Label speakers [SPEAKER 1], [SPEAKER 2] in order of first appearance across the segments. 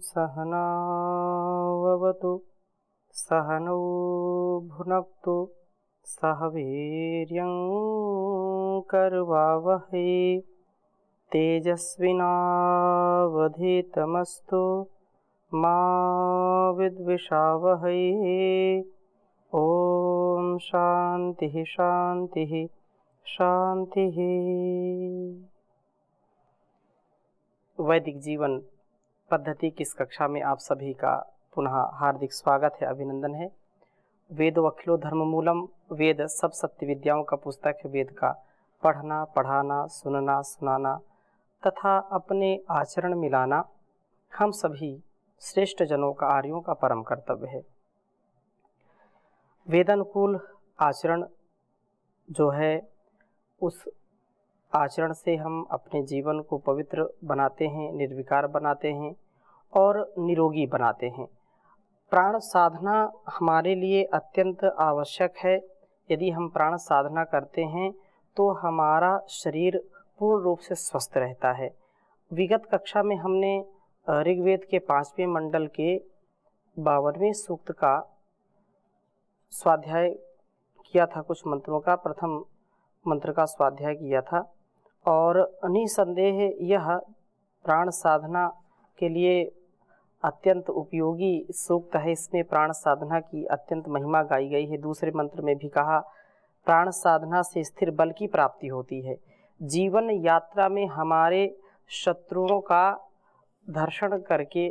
[SPEAKER 1] सहनाववतु सहनौ भुनक्तु सह वीर्यं करवावहै तेजस्विनावधीतमस्तु मा विद्विषावहै। ओम शांति शांति शांति। वैदिक जीवन पद्धति की इस कक्षा में आप सभी का पुनः हार्दिक स्वागत है, अभिनंदन है। वेदो अखिलो धर्म मूलम, वेद सब सत्य विद्याओं का पुस्तक है। वेद का पढ़ना, पढ़ाना, सुनना, सुनाना तथा अपने आचरण में लाना हम सभी श्रेष्ठ जनों का, आर्यों का परम कर्तव्य है। वेदानुकूल आचरण जो है, उस आचरण से हम अपने जीवन को पवित्र बनाते हैं, निर्विकार बनाते हैं और निरोगी बनाते हैं। प्राण साधना हमारे लिए अत्यंत आवश्यक है। यदि हम प्राण साधना करते हैं तो हमारा शरीर पूर्ण रूप से स्वस्थ रहता है। विगत कक्षा में हमने ऋग्वेद के 5वें मंडल के 52वें सूक्त का स्वाध्याय किया था। कुछ मंत्रों का प्रथम मंत्र का स्वाध्याय किया था और निसंदेह यह प्राण साधना के लिए अत्यंत उपयोगी सूक्त है। इसमें प्राण साधना की अत्यंत महिमा गाई गई है। दूसरे मंत्र में भी कहा, प्राण साधना से स्थिर बल की प्राप्ति होती है। जीवन यात्रा में हमारे शत्रुओं का धर्षण करके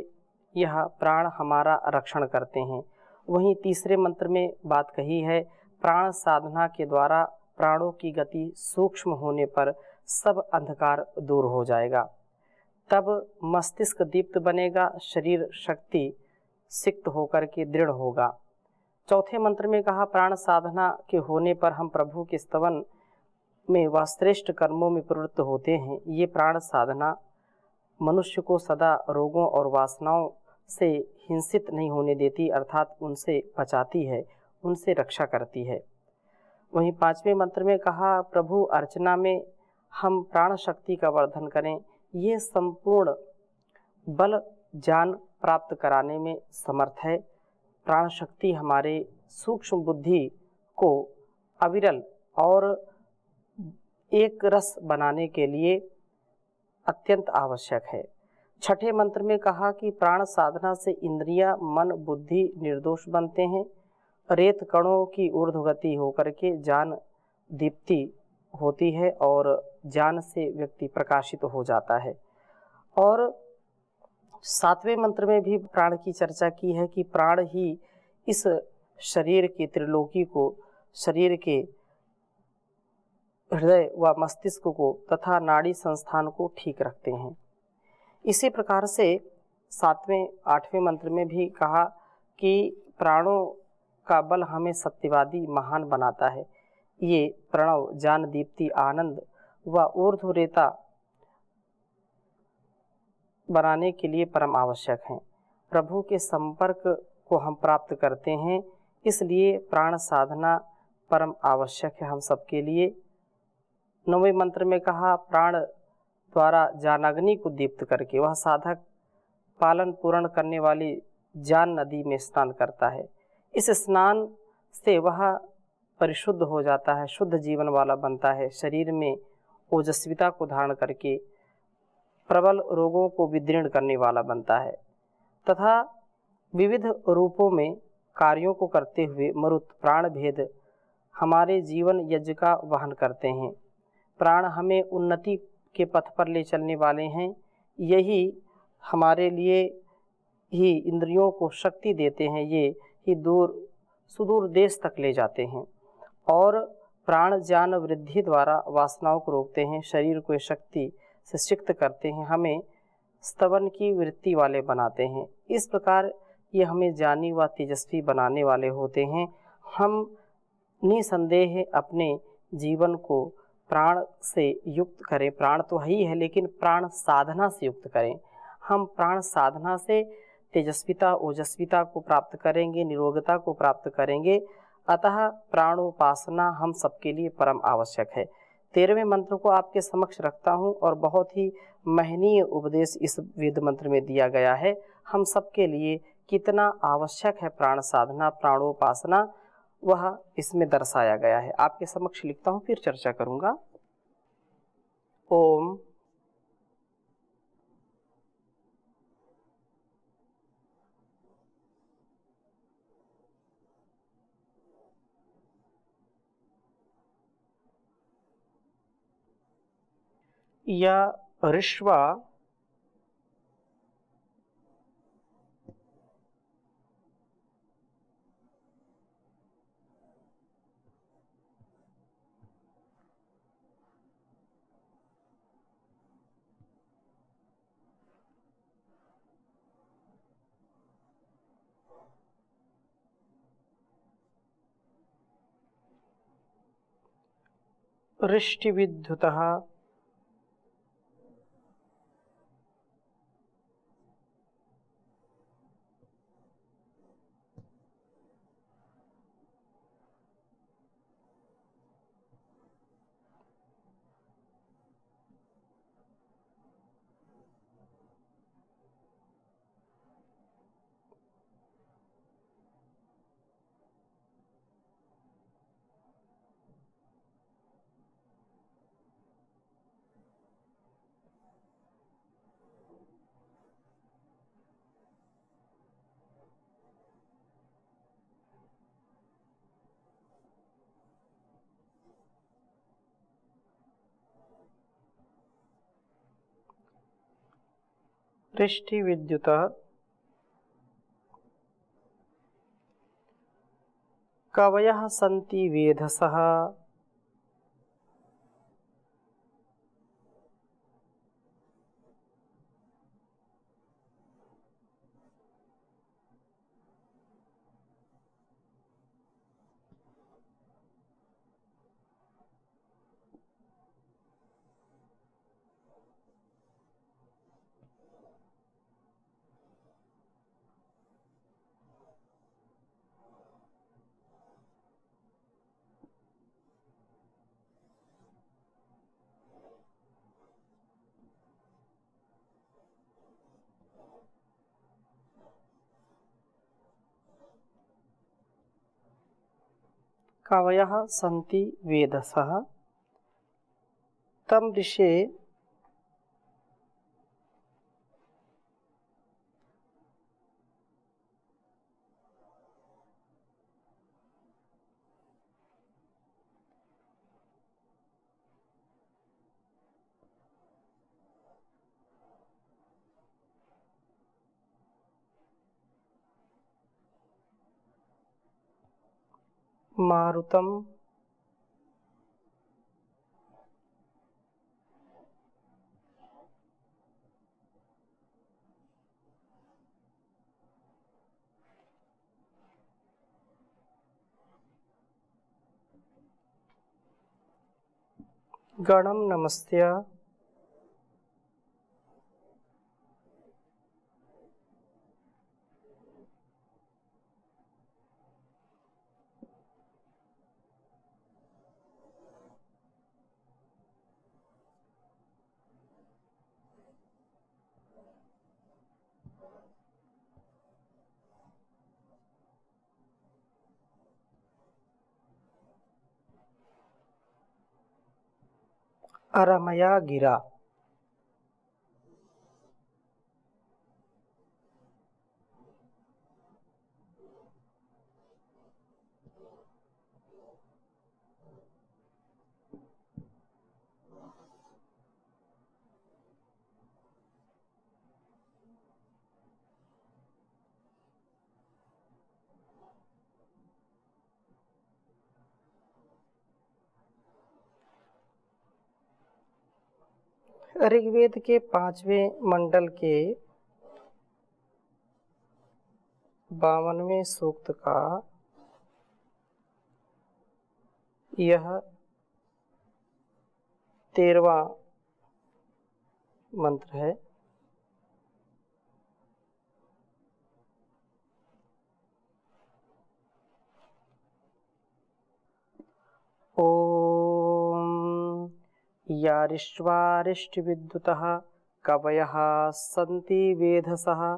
[SPEAKER 1] यह प्राण हमारा रक्षण करते हैं। वहीं तीसरे मंत्र में बात कही है, प्राण साधना के द्वारा प्राणों की गति सूक्ष्म होने पर सब अंधकार दूर हो जाएगा, तब मस्तिष्क दीप्त बनेगा, शरीर शक्ति सिक्त होकर के दृढ़ होगा। चौथे मंत्र में कहा, प्राण साधना के होने पर हम प्रभु के स्तवन में व श्रेष्ठ कर्मों में प्रवृत्त होते हैं। ये प्राण साधना मनुष्य को सदा रोगों और वासनाओं से हिंसित नहीं होने देती, अर्थात उनसे बचाती है, उनसे रक्षा करती है। वहीं 5वें मंत्र में कहा, प्रभु अर्चना में हम प्राण शक्ति का वर्धन करें। ये संपूर्ण बल ज्ञान प्राप्त कराने में समर्थ है। प्राण शक्ति हमारे सूक्ष्म बुद्धि को अविरल और एक रस बनाने के लिए अत्यंत आवश्यक है। छठे मंत्र में कहा कि प्राण साधना से इंद्रियां, मन, बुद्धि निर्दोष बनते हैं। रेत कणों की ऊर्ध्वगति होकर के ज्ञान दीप्ति होती है और ज्ञान से व्यक्ति प्रकाशित हो जाता है। और 7वें मंत्र में भी प्राण की चर्चा की है कि प्राण ही इस शरीर की त्रिलोकी को, शरीर के हृदय व मस्तिष्क को तथा नाड़ी संस्थान को ठीक रखते हैं। इसी प्रकार से 7वें 8वें मंत्र में भी कहा कि प्राणों का बल हमें सत्यवादी महान बनाता है। ये प्रणव, ज्ञान दीप्ति, आनंद व ऊर्ध्वरेता बनाने के लिए परम आवश्यक हैं। प्रभु के संपर्क को हम प्राप्त करते हैं, इसलिए प्राण साधना परम आवश्यक है हम सबके लिए। 9वें मंत्र में कहा, प्राण द्वारा ज्ञानाग्नि को दीप्त करके वह साधक पालन पूर्ण करने वाली ज्ञान नदी में स्नान करता है। इस स्नान से वह परिशुद्ध हो जाता है, शुद्ध जीवन वाला बनता है, शरीर में ओजस्विता को धारण करके प्रबल रोगों को विदीर्ण करने वाला बनता है तथा विविध रूपों में कार्यों को करते हुए मरुत प्राण भेद हमारे जीवन यज्ञ का वहन करते हैं। प्राण हमें उन्नति के पथ पर ले चलने वाले हैं। यही हमारे लिए ही इंद्रियों को शक्ति देते हैं, ये ही दूर सुदूर देश तक ले जाते हैं और प्राण ज्ञान वृद्धि द्वारा वासनाओं को रोकते हैं, शरीर को शक्ति से सिक्त करते हैं, हमें स्तवन की वृत्ति वाले बनाते हैं। इस प्रकार ये हमें ज्ञानी व तेजस्वी बनाने वाले होते हैं। हम निसंदेह अपने जीवन को प्राण से युक्त करें। प्राण तो ही है, लेकिन प्राण साधना से युक्त करें। हम प्राण साधना से तेजस्विता, ओजस्विता को प्राप्त करेंगे, निरोगता को प्राप्त करेंगे। अतः प्राणोपासना हम सबके लिए परम आवश्यक है। 13वें मंत्र को आपके समक्ष रखता हूँ और बहुत ही महनीय उपदेश इस वेद मंत्र में दिया गया है। हम सबके लिए कितना आवश्यक है प्राण साधना, प्राणोपासना, वह इसमें दर्शाया गया है। आपके समक्ष लिखता हूँ, फिर चर्चा करूँगा। ओम या ऋष्वा वृष्टिविद्युतः वृष्टिविद्युतः कवयः सन्ति वेधसः कवयः सन्ति वेधसः तं ऋषे मारुतं गणं नमस्त्य अरमया गिरा। ऋग्वेद के 5वें मंडल के 52वें सूक्त का यह 13वां मंत्र है। ओम यारिष्वारिष्टिविद्युतः कवयः सन्ति वेधसः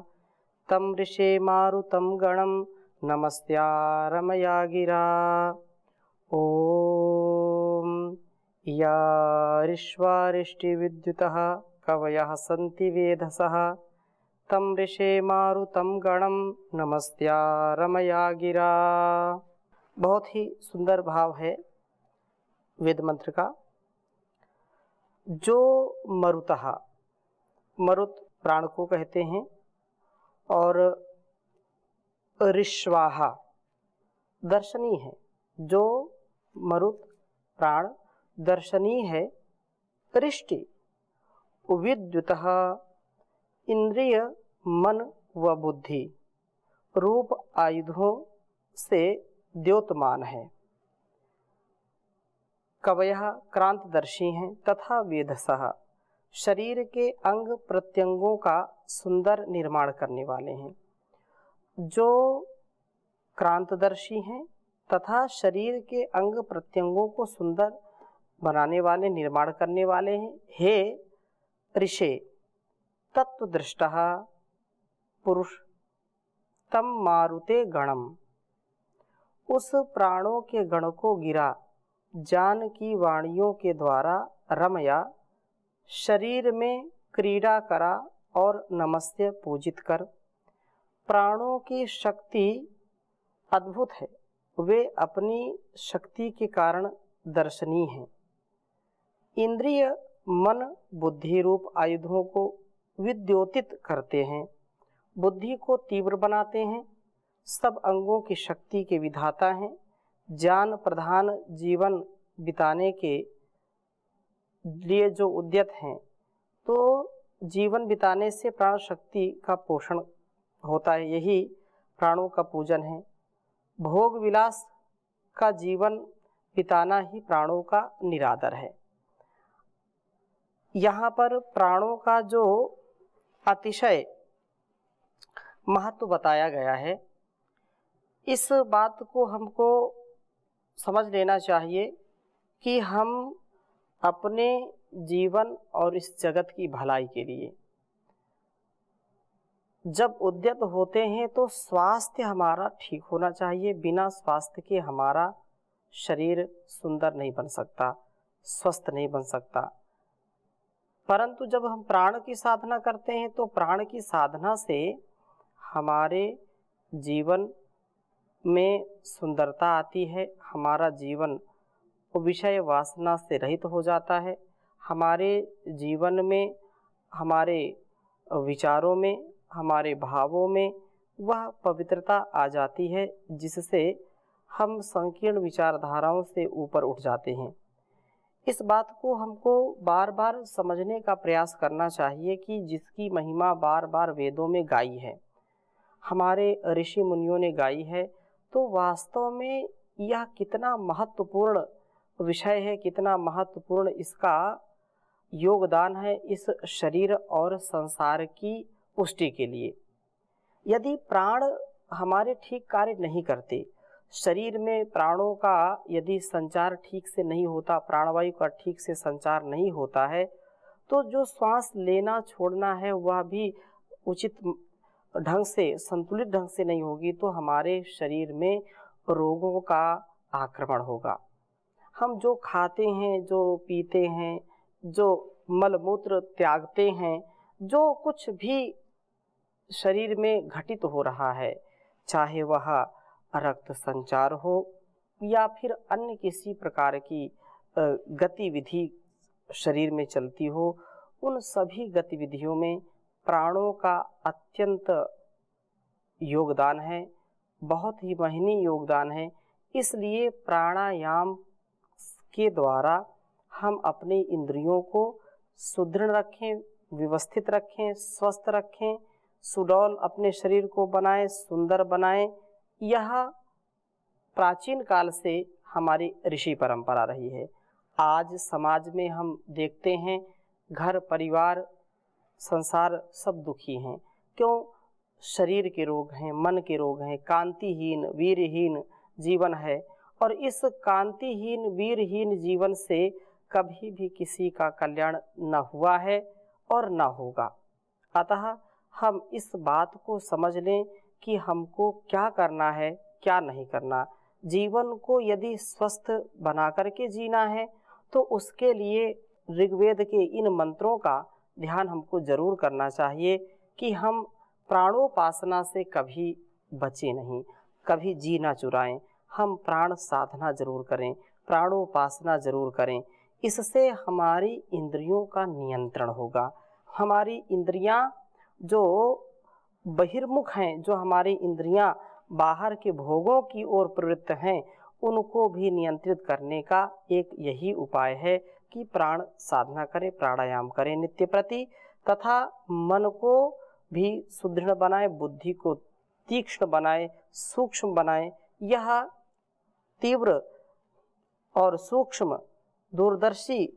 [SPEAKER 1] तं ऋषे मारुतं गणं नमस्त्यारमया गिरा। ॐ यारिष्वारिष्टिविद्युतः कवयः सन्ति वेधसः तं ऋषे मारुतं गणं नमस्त्यारमया गिरा। बहुत ही सुंदर भाव है वेद मंत्र का। जो मरुतः, मरुत प्राण को कहते हैं, और ऋष्वाहा दर्शनीय है। जो मरुत प्राण दर्शनीय है। ऋष्टि विद्युतः इंद्रिय मन व बुद्धि रूप आयुधों से द्योतमान है। कवयः क्रांतदर्शी हैं तथा वेधसः शरीर के अंग प्रत्यंगों का सुंदर निर्माण करने वाले हैं। जो क्रांतदर्शी हैं तथा शरीर के अंग प्रत्यंगों को सुंदर बनाने वाले, निर्माण करने वाले हैं। हे ऋषे तत्वदृष्टः पुरुष तम मारुते गणम, उस प्राणों के गण को गिरा जान की वाणियों के द्वारा रमया शरीर में क्रीड़ा करा और नमस्य पूजित कर। प्राणों की शक्ति अद्भुत है, वे अपनी शक्ति के कारण दर्शनीय हैं। इंद्रिय मन बुद्धि रूप आयुधों को विद्योतित करते हैं, बुद्धि को तीव्र बनाते हैं, सब अंगों की शक्ति के विधाता हैं। ज्ञान प्रधान जीवन बिताने के लिए जो उद्यत हैं, तो जीवन बिताने से प्राण शक्ति का पोषण होता है, यही प्राणों का पूजन है। भोग विलास का जीवन बिताना ही प्राणों का निरादर है। यहाँ पर प्राणों का जो अतिशय महत्व बताया गया है, इस बात को हमको समझ लेना चाहिए कि हम अपने जीवन और इस जगत की भलाई के लिए जब उद्यत होते हैं तो स्वास्थ्य हमारा ठीक होना चाहिए। बिना स्वास्थ्य के हमारा शरीर सुंदर नहीं बन सकता, स्वस्थ नहीं बन सकता। परंतु जब हम प्राण की साधना करते हैं तो प्राण की साधना से हमारे जीवन में सुंदरता आती है, हमारा जीवन विषय वासना से रहित हो जाता है, हमारे जीवन में, हमारे विचारों में, हमारे भावों में वह पवित्रता आ जाती है जिससे हम संकीर्ण विचारधाराओं से ऊपर उठ जाते हैं। इस बात को हमको बार बार समझने का प्रयास करना चाहिए कि जिसकी महिमा बार बार वेदों में गाई है, हमारे ऋषि मुनियों ने गाई है, तो वास्तव में यह कितना महत्वपूर्ण विषय है, कितना महत्वपूर्ण इसका योगदान है इस शरीर और संसार की पुष्टि के लिए। यदि प्राण हमारे ठीक कार्य नहीं करते, शरीर में प्राणों का यदि संचार ठीक से नहीं होता, प्राणवायु का ठीक से संचार नहीं होता है, तो जो श्वास लेना छोड़ना है वह भी उचित ढंग से, संतुलित ढंग से नहीं होगी, तो हमारे शरीर में रोगों का आक्रमण होगा। हम जो खाते हैं, जो पीते हैं, जो मलमूत्र त्यागते हैं, जो कुछ भी शरीर में घटित हो रहा है, चाहे वह रक्त संचार हो या फिर अन्य किसी प्रकार की गतिविधि शरीर में चलती हो, उन सभी गतिविधियों में प्राणों का अत्यंत योगदान है, बहुत ही महनीय योगदान है। इसलिए प्राणायाम के द्वारा हम अपने इंद्रियों को सुदृढ़ रखें, व्यवस्थित रखें, स्वस्थ रखें, सुडौल अपने शरीर को बनाएं, सुंदर बनाएं। यह प्राचीन काल से हमारी ऋषि परंपरा रही है। आज समाज में हम देखते हैं घर परिवार संसार सब दुखी हैं। क्यों? शरीर के रोग हैं, मन के रोग हैं, कांतिहीन वीरहीन जीवन है। और इस कांतिहीन वीरहीन जीवन से कभी भी किसी का कल्याण न हुआ है और न होगा। अतः हम इस बात को समझ लें कि हमको क्या करना है, क्या नहीं करना। जीवन को यदि स्वस्थ बना करके जीना है तो उसके लिए ऋग्वेद के इन मंत्रों का ध्यान हमको जरूर करना चाहिए कि हम प्राणोपासना से कभी बचे नहीं, कभी जी ना चुराएं। हम प्राण साधना जरूर करें, प्राणोपासना जरूर करें। इससे हमारी इंद्रियों का नियंत्रण होगा। हमारी इंद्रियां जो बहिर्मुख हैं, जो हमारी इंद्रियां बाहर के भोगों की ओर प्रवृत्त हैं, उनको भी नियंत्रित करने का एक यही उपाय है कि प्राण साधना करें, प्राणायाम करें नित्य प्रति, तथा मन को भी सुदृढ़ बनाए, बुद्धि को तीक्ष्ण बनाए, सूक्ष्म बनाए। यह तीव्र और सूक्ष्म दूरदर्शी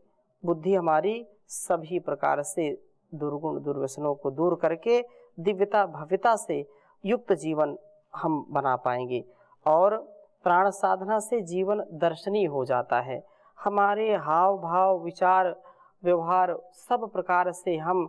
[SPEAKER 1] बुद्धि हमारी सभी प्रकार से दुर्गुण दुर्व्यसनों को दूर करके दिव्यता भव्यता से युक्त जीवन हम बना पाएंगे। और प्राण साधना से जीवन दर्शनीय हो जाता है। हमारे हाव भाव, विचार, व्यवहार सब प्रकार से हम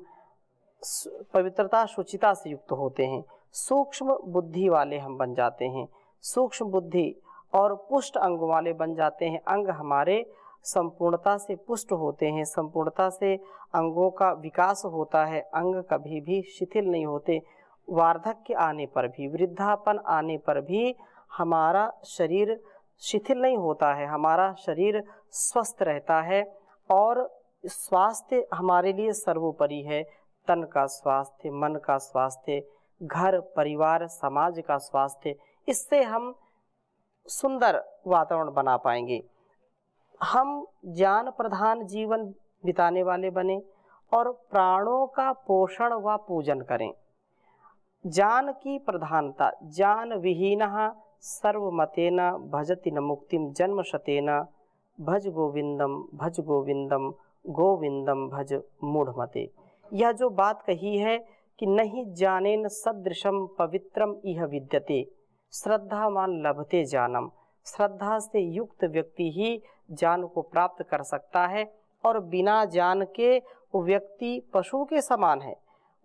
[SPEAKER 1] पवित्रता, शुचिता से युक्त होते हैं। सूक्ष्म बुद्धि वाले हम बन जाते हैं, सूक्ष्म बुद्धि और पुष्ट अंग वाले बन जाते हैं। अंग हमारे संपूर्णता से पुष्ट होते हैं, संपूर्णता से अंगों का विकास होता है। अंग कभी भी शिथिल नहीं होते। वार्धक्य आने पर भी, वृद्धापन आने पर भी हमारा शरीर शिथिल नहीं होता है, हमारा शरीर स्वस्थ रहता है। और स्वास्थ्य हमारे लिए सर्वोपरि है। तन का स्वास्थ्य, मन का स्वास्थ्य, घर परिवार समाज का स्वास्थ्य, इससे हम सुंदर वातावरण बना पाएंगे। हम ज्ञान प्रधान जीवन बिताने वाले बने और प्राणों का पोषण व पूजन करें। ज्ञान की प्रधानता, ज्ञान विहीनः सर्वमतेन भजति न मुक्तिम जन्मशतेन भज गोविंदम गोविंदम भज मूढ़मते। यह जो बात कही है कि नहीं जानेन सदृशम पवित्रम इह विद्यते, श्रद्धावान लभते जानम। श्रद्धा से युक्त व्यक्ति ही ज्ञान को प्राप्त कर सकता है और बिना ज्ञान के वो व्यक्ति पशु के समान है।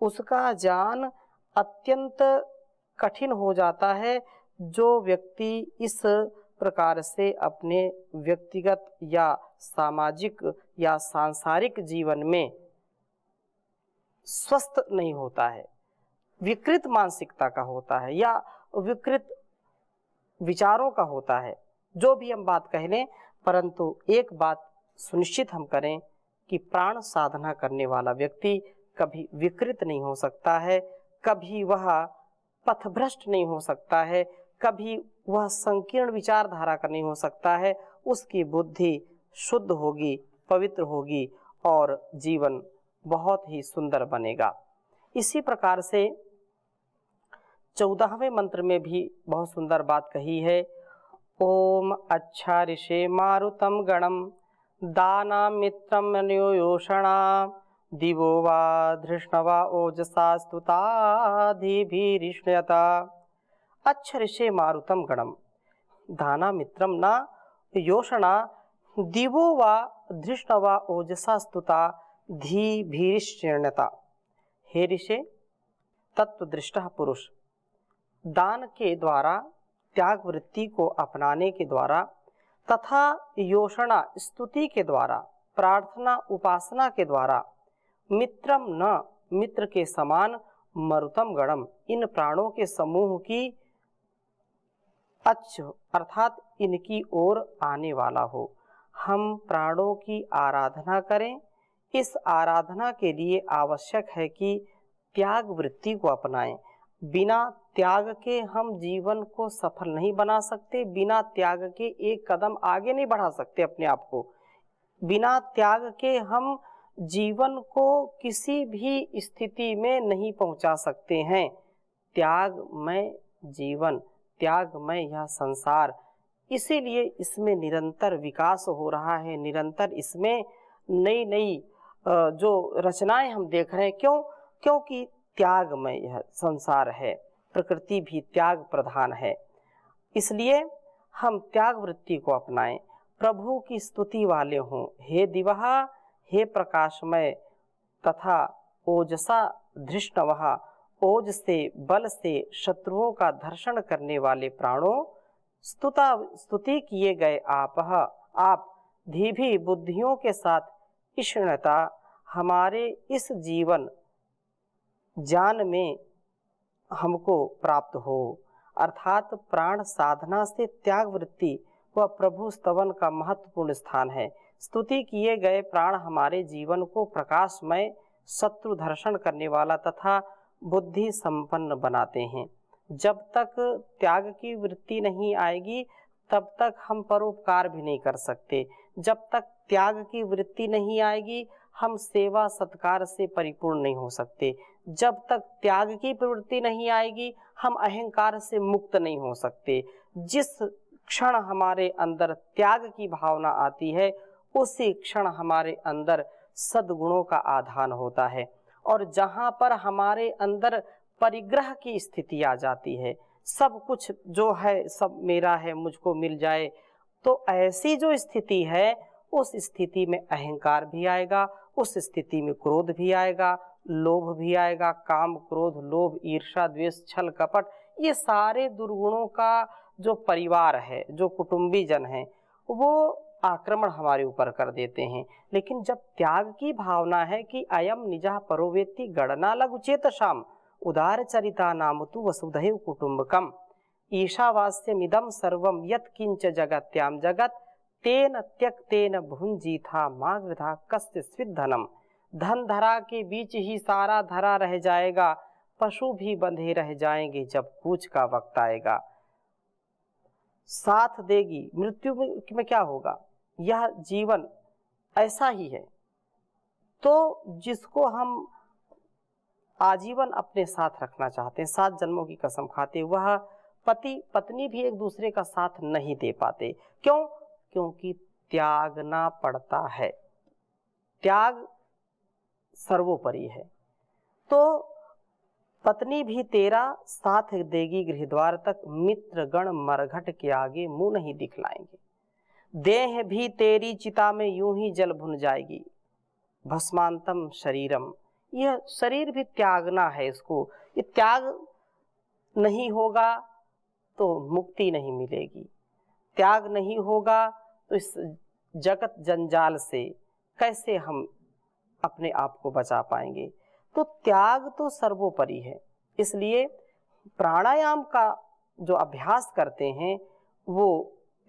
[SPEAKER 1] उसका ज्ञान अत्यंत कठिन हो जाता है। जो व्यक्ति इस प्रकार से अपने व्यक्तिगत या सामाजिक या सांसारिक जीवन में स्वस्थ नहीं होता है, विकृत मानसिकता का होता है या विकृत विचारों का होता है, जो भी हम बात कह लें, परंतु एक बात सुनिश्चित हम करें कि प्राण साधना करने वाला व्यक्ति कभी विकृत नहीं हो सकता है, कभी वह पथभ्रष्ट नहीं हो सकता है, कभी वह संकीर्ण विचारधारा का नहीं हो सकता है। उसकी बुद्धि शुद्ध होगी, पवित्र होगी और जीवन बहुत ही सुंदर बनेगा। इसी प्रकार से 14वें मंत्र में भी बहुत सुंदर बात कही है। ओम अच्छा ऋषे मारुतम गणम दाना मित्रम अन्योषणा दिवो वा धृष्णवा ओजसा स्तुताधिभिरिष्णयता। अच्छा ऋषे मारुतम गणम दाना मित्रम न योषणा दिवो वा धृष्णवा ओजसा स्तुता धीभिरिष्णयता। हे ऋषे, तत्वदृष्टा पुरुष दान के द्वारा, त्याग वृत्ति को अपनाने के द्वारा तथा योषणा स्तुति के द्वारा, प्रार्थना उपासना के द्वारा मित्रम न मित्र के समान मरुतम गणम इन प्राणों के समूह की अच्छ अर्थात इनकी ओर आने वाला हो। हम प्राणों की आराधना करें। इस आराधना के लिए आवश्यक है कि त्याग वृत्ति को अपनाएं। बिना त्याग के हम जीवन को सफल नहीं बना सकते, बिना त्याग के एक कदम आगे नहीं बढ़ा सकते अपने आप को। बिना त्याग के हम जीवन को किसी भी स्थिति में नहीं पहुंचा सकते हैं। त्यागमय जीवन, त्यागमय यह संसार, इसीलिए इसमें निरंतर विकास हो रहा है, निरंतर इसमें नई नई जो रचनाएं हम देख रहे हैं। क्यों? क्योंकि त्यागमय यह संसार है, प्रकृति भी त्याग प्रधान है। इसलिए हम त्याग वृत्ति को अपनाएं। प्रभु की स्तुति वाले हों। हे दिवः, हे प्रकाशमय तथा ओजसा धृष्णवः, ओज से बल से शत्रुओं का धर्षण करने वाले प्राणों, स्तुति किए गए आप धीभी बुद्धियों के साथ ईष्णता हमारे इस जीवन ज्ञान में हमको प्राप्त हो। अर्थात प्राण साधना से त्याग वृत्ति व प्रभु स्तवन का महत्वपूर्ण स्थान है। स्तुति किए गए प्राण हमारे जीवन को प्रकाशमय, शत्रु धर्षण करने वाला तथा बुद्धि संपन्न बनाते हैं। जब तक त्याग की वृत्ति नहीं आएगी तब तक हम परोपकार भी नहीं कर सकते। जब तक त्याग की वृत्ति नहीं आएगी हम सेवा सत्कार से परिपूर्ण नहीं हो सकते। जब तक त्याग की प्रवृत्ति नहीं आएगी हम अहंकार से मुक्त नहीं हो सकते। जिस क्षण हमारे अंदर त्याग की भावना आती है उसी क्षण हमारे अंदर सद्गुणों का आधान होता है। और जहाँ पर हमारे अंदर परिग्रह की स्थिति आ जाती है, सब कुछ जो है सब मेरा है, मुझको मिल जाए, तो ऐसी जो स्थिति है उस स्थिति में अहंकार भी आएगा, उस स्थिति में क्रोध भी आएगा, लोभ भी आएगा। काम, क्रोध, लोभ, ईर्ष्या, द्वेष, छल, कपट, ये सारे दुर्गुणों का जो परिवार है, जो कुटुंबी जन है, वो आक्रमण हमारे ऊपर कर देते हैं। लेकिन जब त्याग की भावना है कि अयम निजः परोवेत्ति गणना लघुचेतसाम उदार चरिता नाम तु वसुधैव कुटुंबकम ईशावास्यमिदं सर्वं यत् किंच जगत्याम जगत तेन त्यक्तेन भुंजीथा मा वृथा कस्यचित् धनम। धन धरा के बीच ही सारा धरा रह जाएगा, पशु भी बंधे रह जाएंगे जब कूच का वक्त आएगा। साथ देगी मृत्यु में क्या होगा, यह जीवन ऐसा ही है। तो जिसको हम आजीवन अपने साथ रखना चाहते हैं, 7 जन्मों की कसम खाते, वह पति पत्नी भी एक दूसरे का साथ नहीं दे पाते। क्यों? क्योंकि त्यागना पड़ता है। त्याग सर्वोपरि है। तो पत्नी भी तेरा साथ देगी गृहद्वार तक, मित्र गण मरघट के आगे मुंह नहीं दिखलाएंगे। देह भी तेरी चिता में यूं ही जल भुन जाएगी। भस्मांतम शरीरम, यह शरीर भी त्यागना है इसको। ये त्याग नहीं होगा तो मुक्ति नहीं मिलेगी। त्याग नहीं होगा तो इस जगत जंजाल से कैसे हम अपने आप को बचा पाएंगे। तो त्याग तो सर्वोपरि है। इसलिए प्राणायाम का जो अभ्यास करते हैं वो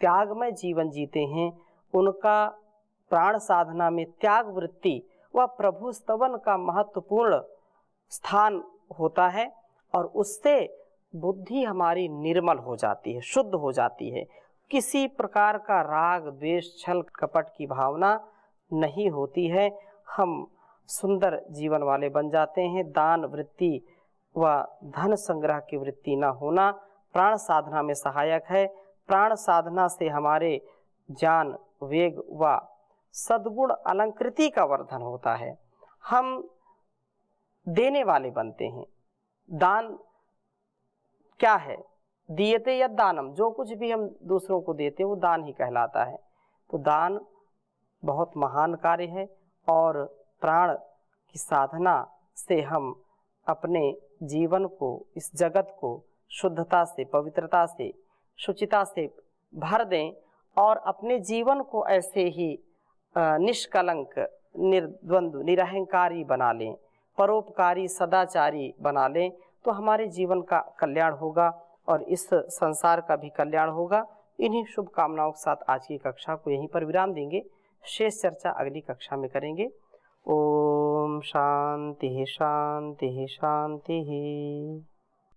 [SPEAKER 1] त्यागमय जीवन जीते हैं। उनका प्राण साधना में त्याग वृत्ति व प्रभु स्तवन का महत्वपूर्ण स्थान होता है और उससे बुद्धि हमारी निर्मल हो जाती है, शुद्ध हो जाती है। किसी प्रकार का राग, द्वेष, छल, कपट की भावना नहीं होती है। हम सुंदर जीवन वाले बन जाते हैं। दान वृत्ति व धन संग्रह की वृत्ति न होना प्राण साधना में सहायक है। प्राण साधना से हमारे ज्ञान, वेग व सद्गुण अलंकृति का वर्धन होता है। हम देने वाले बनते हैं। दान क्या है? दियते यद दानम, जो कुछ भी हम दूसरों को देते हैं वो दान ही कहलाता है। तो दान बहुत महान कार्य है और प्राण की साधना से हम अपने जीवन को, इस जगत को शुद्धता से, पवित्रता से, शुचिता से भर दें और अपने जीवन को ऐसे ही निष्कलंक, निर्द्वंद्व, निरहंकारी बना लें, परोपकारी, सदाचारी बना लें, तो हमारे जीवन का कल्याण होगा और इस संसार का भी कल्याण होगा। इन्हीं शुभकामनाओं के साथ आज की कक्षा को यहीं पर विराम देंगे। शेष चर्चा अगली कक्षा में करेंगे। ओम शांति शांति शांति।